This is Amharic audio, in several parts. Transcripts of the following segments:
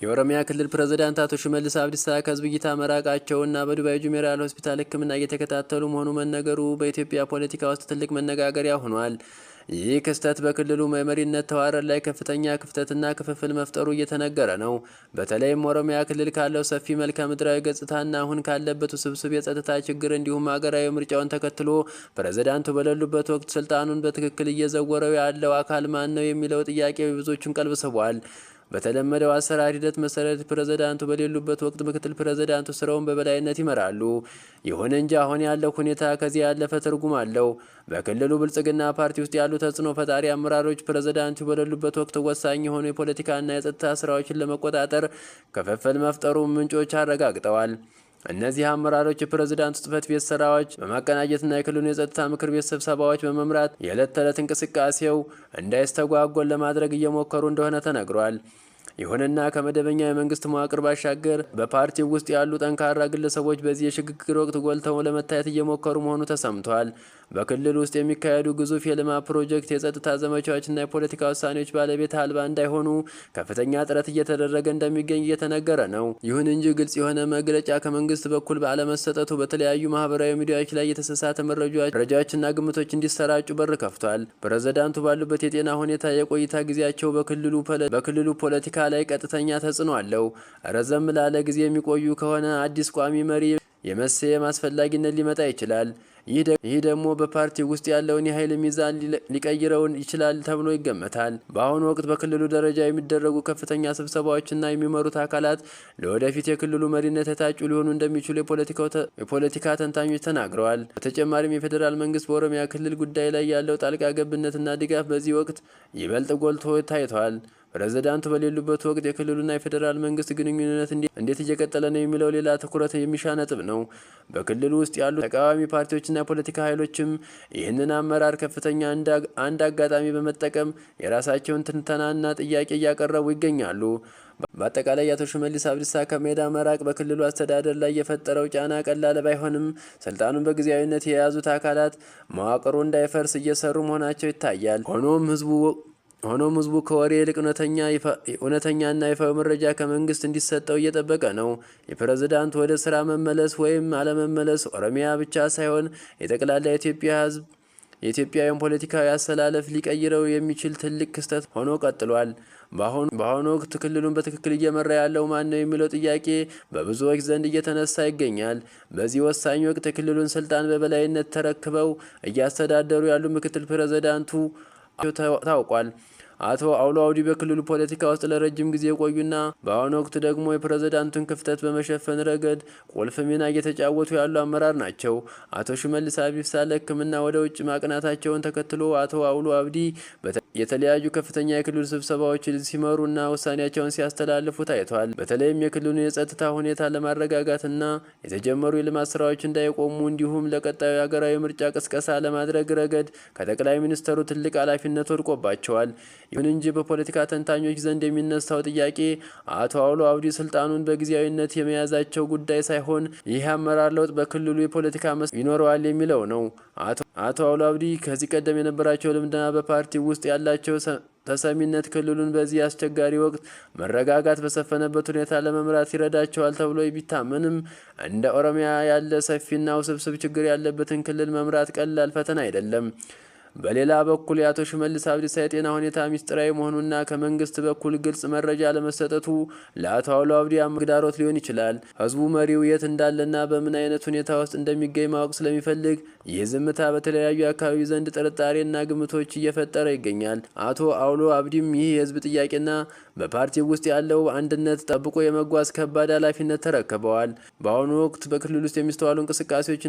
የኦሮሚያ ክልል ፕሬዝዳንት አቶ ሽመልስ አብዲሳ ከህዝብ እይታ መራቃቸውና በዱባይ ጁሜራል ሆስፒታል ሕክምና እየተከታተሉ መሆኑ መነገሩ በኢትዮጵያ ፖለቲካ ውስጥ ትልቅ መነጋገሪያ ሆኗል። ይህ ክስተት በክልሉ የመሪነት ተዋረድ ላይ ከፍተኛ ክፍተትና ክፍፍል መፍጠሩ እየተነገረ ነው። በተለይም ኦሮሚያ ክልል ካለው ሰፊ መልክዓ ምድራዊ ገጽታና አሁን ካለበት ውስብስብ የጸጥታ ችግር እንዲሁም ሀገራዊ ምርጫውን ተከትሎ ፕሬዝዳንቱ በሌሉበት ወቅት ስልጣኑን በትክክል እየዘወረው ያለው አካል ማን ነው የሚለው ጥያቄ ብዙዎቹን ቀልብ ስቧል። በተለመደው አሰራር ሂደት መሰረት ፕሬዝዳንቱ በሌሉበት ወቅት ምክትል ፕሬዝዳንቱ ስራውን በበላይነት ይመራሉ። ይሁን እንጂ አሁን ያለው ሁኔታ ከዚህ ያለፈ ትርጉም አለው። በክልሉ ብልጽግና ፓርቲ ውስጥ ያሉ ተጽዕኖ ፈጣሪ አመራሮች ፕሬዝዳንቱ በሌሉበት ወቅት ወሳኝ የሆኑ የፖለቲካና የጸጥታ ስራዎችን ለመቆጣጠር ክፍፍል መፍጠሩ ምንጮች አረጋግጠዋል። እነዚህ አመራሮች የፕሬዝዳንቱ ጽህፈት ቤት ስራዎች በማቀናጀትና የክልሉን የጸጥታ ምክር ቤት ስብሰባዎች በመምራት የዕለት ተዕለት እንቅስቃሴው እንዳይስተጓጎል ለማድረግ እየሞከሩ እንደሆነ ተነግሯል። ይሁንና ከመደበኛ የመንግስት መዋቅር ባሻገር በፓርቲው ውስጥ ያሉ ጠንካራ ግለሰቦች በዚህ የሽግግር ወቅት ጎልተው ለመታየት እየሞከሩ መሆኑ ተሰምቷል። በክልል ውስጥ የሚካሄዱ ግዙፍ የልማት ፕሮጀክት፣ የጸጥታ ዘመቻዎችና የፖለቲካ ውሳኔዎች ባለቤት አልባ እንዳይሆኑ ከፍተኛ ጥረት እየተደረገ እንደሚገኝ እየተነገረ ነው። ይሁን እንጂ ግልጽ የሆነ መግለጫ ከመንግስት በኩል ባለመሰጠቱ በተለያዩ ማህበራዊ ሚዲያዎች ላይ የተሳሳተ መረጃዎችና ግምቶች እንዲሰራጩ በር ከፍቷል። ፕሬዝዳንቱ ባሉበት የጤና ሁኔታ የቆይታ ጊዜያቸው በክልሉ ፖለቲካ ላይ ቀጥተኛ ተጽዕኖ አለው። ረዘም ላለ ጊዜ የሚቆዩ ከሆነ አዲስ ቋሚ መሪ የመሰየም አስፈላጊነት ሊመጣ ይችላል። ይህ ደግሞ በፓርቲው ውስጥ ያለውን የኃይል ሚዛን ሊቀይረው ይችላል ተብሎ ይገመታል። በአሁኑ ወቅት በክልሉ ደረጃ የሚደረጉ ከፍተኛ ስብሰባዎችና የሚመሩት አካላት ለወደፊት የክልሉ መሪነት የታጩ ሊሆኑ እንደሚችሉ የፖለቲካ ተንታኞች ተናግረዋል። በተጨማሪም የፌዴራል መንግስት በኦሮሚያ ክልል ጉዳይ ላይ ያለው ጣልቃ ገብነትና ድጋፍ በዚህ ወቅት ይበልጥ ጎልቶ ታይቷል። ፕሬዝዳንቱ በሌሉበት ወቅት የክልሉና የፌዴራል መንግስት ግንኙነት እንዴት እየቀጠለ ነው የሚለው ሌላ ትኩረት የሚሻ ነጥብ ነው። በክልሉ ውስጥ ያሉ ተቃዋሚ ፓርቲዎችና የፖለቲካ ኃይሎችም ይህንን አመራር ከፍተኛ አንድ አጋጣሚ በመጠቀም የራሳቸውን ትንተናና ጥያቄ እያቀረቡ ይገኛሉ። በአጠቃላይ የአቶ ሽመልስ አብዲሳ ከሜዳ መራቅ በክልሉ አስተዳደር ላይ የፈጠረው ጫና ቀላል ባይሆንም ስልጣኑን በጊዜያዊነት የያዙት አካላት መዋቅሩ እንዳይፈርስ እየሰሩ መሆናቸው ይታያል። ሆኖም ህዝቡ ከወሬ ይልቅ እውነተኛና ይፋዊ መረጃ ከመንግስት እንዲሰጠው እየጠበቀ ነው። የፕሬዝዳንቱ ወደ ስራ መመለስ ወይም አለመመለስ ኦሮሚያ ብቻ ሳይሆን የጠቅላላ የኢትዮጵያ ህዝብ የኢትዮጵያውያን ፖለቲካዊ አሰላለፍ ሊቀይረው የሚችል ትልቅ ክስተት ሆኖ ቀጥሏል። በአሁኑ ወቅት ክልሉን በትክክል እየመራ ያለው ማን ነው የሚለው ጥያቄ በብዙዎች ዘንድ እየተነሳ ይገኛል። በዚህ ወሳኝ ወቅት የክልሉን ስልጣን በበላይነት ተረክበው እያስተዳደሩ ያሉ ምክትል ፕሬዝዳንቱ ታውቋል። አቶ አውሎ አብዲ በክልሉ ፖለቲካ ውስጥ ለረጅም ጊዜ የቆዩና በአሁኑ ወቅት ደግሞ የፕሬዝዳንቱን ክፍተት በመሸፈን ረገድ ቁልፍ ሚና እየተጫወቱ ያሉ አመራር ናቸው። አቶ ሽመልስ አብዲሳ ለሕክምና ወደ ውጭ ማቅናታቸውን ተከትሎ አቶ አውሎ አብዲ የተለያዩ ከፍተኛ የክልሉ ስብሰባዎች ሲመሩና ውሳኔያቸውን ሲያስተላልፉ ታይቷል። በተለይም የክልሉን የጸጥታ ሁኔታ ለማረጋጋትና የተጀመሩ የልማት ስራዎች እንዳይቆሙ እንዲሁም ለቀጣዩ ሀገራዊ ምርጫ ቅስቀሳ ለማድረግ ረገድ ከጠቅላይ ሚኒስትሩ ትልቅ ኃላፊነት ወድቆባቸዋል። ይሁን እንጂ በፖለቲካ ተንታኞች ዘንድ የሚነሳው ጥያቄ አቶ አውሎ አብዲ ስልጣኑን በጊዜያዊነት የመያዛቸው ጉዳይ ሳይሆን ይህ አመራር ለውጥ በክልሉ የፖለቲካ መስክ ይኖረዋል የሚለው ነው። አቶ አውሎ አብዲ ከዚህ ቀደም የነበራቸው ልምድና በፓርቲ ውስጥ ያላቸው ተሰሚነት ክልሉን በዚህ አስቸጋሪ ወቅት መረጋጋት በሰፈነበት ሁኔታ ለመምራት ይረዳቸዋል ተብሎ ቢታመንም እንደ ኦሮሚያ ያለ ሰፊና ውስብስብ ችግር ያለበትን ክልል መምራት ቀላል ፈተና አይደለም። በሌላ በኩል የአቶ ሽመልስ አብዲሳ የጤና ሁኔታ ሚስጥራዊ መሆኑና ከመንግስት በኩል ግልጽ መረጃ ለመሰጠቱ ለአቶ አውሎ አብዲ ተግዳሮት ሊሆን ይችላል። ህዝቡ መሪው የት እንዳለና በምን አይነት ሁኔታ ውስጥ እንደሚገኝ ማወቅ ስለሚፈልግ ይህ ዝምታ በተለያዩ አካባቢ ዘንድ ጥርጣሬና ግምቶች እየፈጠረ ይገኛል። አቶ አውሎ አብዲም ይህ የህዝብ ጥያቄና በፓርቲው ውስጥ ያለው አንድነት ጠብቆ የመጓዝ ከባድ ኃላፊነት ተረክበዋል። በአሁኑ ወቅት በክልል ውስጥ የሚስተዋሉ እንቅስቃሴዎች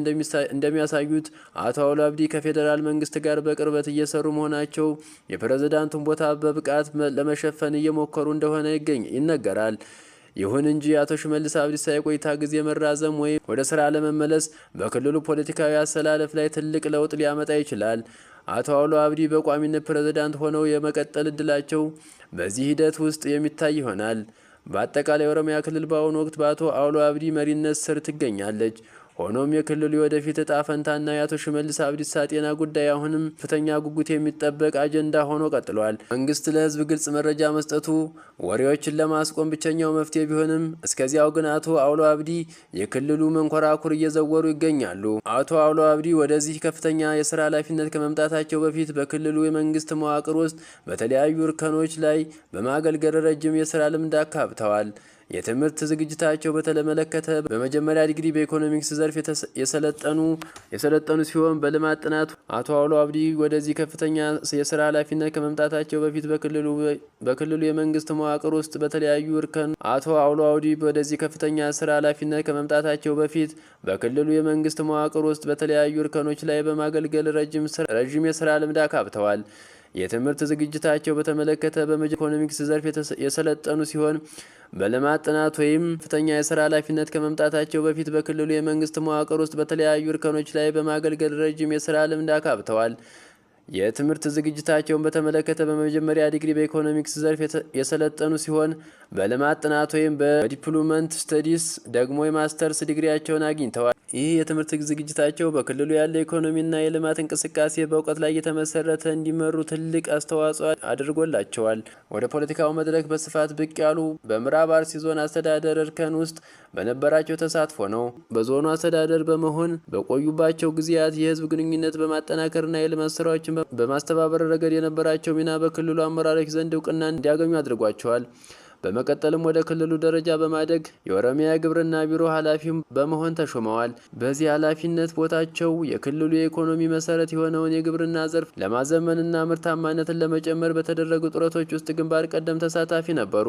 እንደሚያሳዩት አቶ አውሎ አብዲ ከፌዴራል መንግስት ጋር በቅርበት እየሰሩ መሆናቸው የፕሬዝዳንቱን ቦታ በብቃት ለመሸፈን እየሞከሩ እንደሆነ ይነገራል። ይሁን እንጂ አቶ ሽመልስ አብዲሳ የቆይታ ጊዜ መራዘም ወይም ወደ ስራ ለመመለስ በክልሉ ፖለቲካዊ አሰላለፍ ላይ ትልቅ ለውጥ ሊያመጣ ይችላል። አቶ አውሎ አብዲ በቋሚነት ፕሬዝዳንት ሆነው የመቀጠል እድላቸው በዚህ ሂደት ውስጥ የሚታይ ይሆናል። በአጠቃላይ ኦሮሚያ ክልል በአሁኑ ወቅት በአቶ አውሎ አብዲ መሪነት ስር ትገኛለች። ሆኖም የክልሉ የወደፊት እጣ ፈንታና የአቶ ሽመልስ አብዲሳ ጤና ጉዳይ አሁንም ከፍተኛ ጉጉት የሚጠበቅ አጀንዳ ሆኖ ቀጥሏል። መንግስት ለህዝብ ግልጽ መረጃ መስጠቱ ወሬዎችን ለማስቆም ብቸኛው መፍትሄ ቢሆንም እስከዚያው ግን አቶ አውሎ አብዲ የክልሉ መንኮራኩር እየዘወሩ ይገኛሉ። አቶ አውሎ አብዲ ወደዚህ ከፍተኛ የስራ ኃላፊነት ከመምጣታቸው በፊት በክልሉ የመንግስት መዋቅር ውስጥ በተለያዩ እርከኖች ላይ በማገልገል ረጅም የስራ ልምድ አካብተዋል። የትምህርት ዝግጅታቸው በተመለከተ በመጀመሪያ ዲግሪ በኢኮኖሚክስ ዘርፍ የሰለጠኑ ሲሆን በልማት ጥናት አቶ አውሎ አብዲ ወደዚህ ከፍተኛ የስራ ኃላፊነት ከመምጣታቸው በፊት በክልሉ የመንግስት መዋቅር ውስጥ በተለያዩ እርከን አቶ አውሎ አብዲ ወደዚህ ከፍተኛ ስራ ኃላፊነት ከመምጣታቸው በፊት በክልሉ የመንግስት መዋቅር ውስጥ በተለያዩ እርከኖች ላይ በማገልገል ረጅም የስራ ልምድ አካብተዋል። የትምህርት ዝግጅታቸው በተመለከተ ኢኮኖሚክስ ዘርፍ የሰለጠኑ ሲሆን በልማት ጥናት ወይም ከፍተኛ የስራ ኃላፊነት ከመምጣታቸው በፊት በክልሉ የመንግስት መዋቅር ውስጥ በተለያዩ እርከኖች ላይ በማገልገል ረጅም የስራ ልምድ አካብተዋል። የትምህርት ዝግጅታቸውን በተመለከተ በመጀመሪያ ዲግሪ በኢኮኖሚክስ ዘርፍ የሰለጠኑ ሲሆን በልማት ጥናት ወይም በዲፕሎመንት ስተዲስ ደግሞ የማስተርስ ዲግሪያቸውን አግኝተዋል። ይህ የትምህርት ዝግጅታቸው በክልሉ ያለ ኢኮኖሚና የልማት እንቅስቃሴ በእውቀት ላይ የተመሰረተ እንዲመሩ ትልቅ አስተዋጽኦ አድርጎላቸዋል። ወደ ፖለቲካው መድረክ በስፋት ብቅ ያሉ በምዕራብ አርሲ ዞን አስተዳደር እርከን ውስጥ በነበራቸው ተሳትፎ ነው። በዞኑ አስተዳደር በመሆን በቆዩባቸው ጊዜያት የህዝብ ግንኙነት በማጠናከርና የልማት ስራዎችን በማስተባበር ረገድ የነበራቸው ሚና በክልሉ አመራሮች ዘንድ እውቅና እንዲያገኙ አድርጓቸዋል። በመቀጠልም ወደ ክልሉ ደረጃ በማደግ የኦሮሚያ ግብርና ቢሮ ኃላፊ በመሆን ተሾመዋል። በዚህ ኃላፊነት ቦታቸው የክልሉ የኢኮኖሚ መሰረት የሆነውን የግብርና ዘርፍ ለማዘመንና ምርታማነትን ለመጨመር በተደረጉ ጥረቶች ውስጥ ግንባር ቀደም ተሳታፊ ነበሩ።